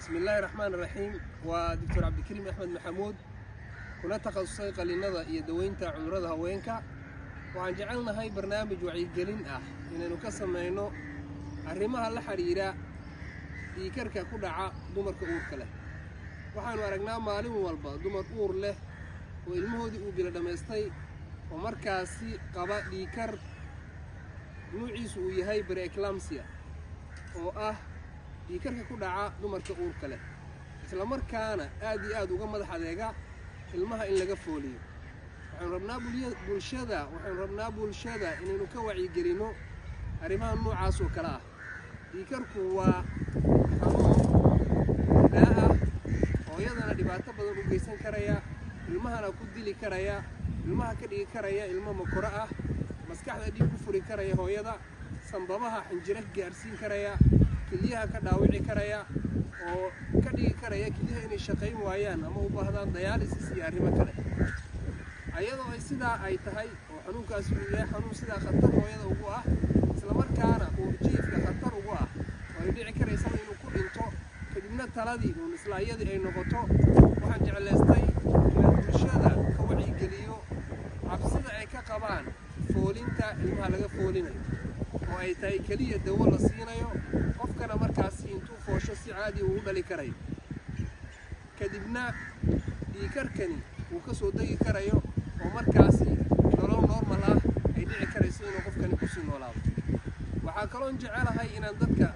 بسم الله الرحمن الرحيم. ودكتور عبد الكريم أحمد محمود كنا تخصصي قلينada iyo daweynta cudurrada haweenka waxaan jecelnahay barnaamij wacyigelin ah inaynu ka sameeyno arrimaha la xiriira dhiigkarka ku dhaca dumarka uurka leh. waxaanu aragnaa maalin walba dumar uur leh oo ilmahoodii uu bila dhameystay oo markaasi qaba dhiigkar nuuciisu uu yahay preeclampsia oo ah dhiigkarka ku dhaca dumarka uurka leh isla markaana aad iyo aad uga madax adeega ilmaha in laga fooliyo. waxaan rabnaa bulshada inaynu ka wacyigelino arrimaha noocaas oo kala ah. dhiigkarku waa xanuun daa ah hooyadana dhibaato badan u geysan karaya, ilmahana ku dili karaya, ilmaha ka dhigi karaya ilmo makoro ah, maskaxda dhiig ku furi karaya hooyada, sanbabaha xinjiro gaarsiin karaya, kiliyaha ka dhaawici karaya oo ka dhigi karaya kiliyaha inay shaqayn waayaan ama u baahdaan dialysis iyo arrimo kale. ayadoo ay sidaa ay tahay oo xanuunkaas uu yahay xanuun sidaa khatar hooyada ugu ah isla markaana uu jiifka khatar ugu ah oo ay dhici karaysa inuu ku dhinto kadibna taladii uu isla iyadii ay noqoto. waxaan jeclaystay inaan bulshada ka wacyigeliyo cabsida ay ka qabaan foolinta ilmaha laga foolinayo oo ay tahay kaliya dawo la siinayo qofkana markaasi intuu foosho si caadi uu u dhali karayo kadibna dhiigkarkani uu ka soo degi karayo oo markaasi nolol normal ah ay dhici karayso inuu qofkani ku sii noolaado. waxaa kaloo jecelahay inaan dadka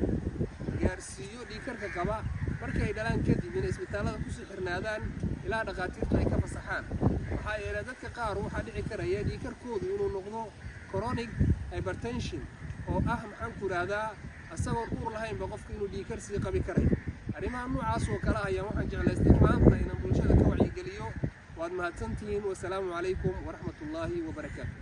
gaarsiiyo dhiigkarka qaba markay dhalaan kadib inay isbitaalada ku sii xirnaadaan ilaa dhaqaatiirtu ay ka fasaxaan. waxaa yeelay dadka qaar waxaa dhici karaya dhiigkarkoodu inuu noqdo chronic hypertension oo ah maxaan ku raahdaa asagoon uur lahaynba qofka inuu dhiigkar sii qabi karayo. arrimaha noocaas oo kale ayaan waxaan jeclaystay maanta inaan bulshada ka wacyigeliyo. waad mahadsantihiin. wasalaamu calaykum waraxmatullaahi wabarakaatu.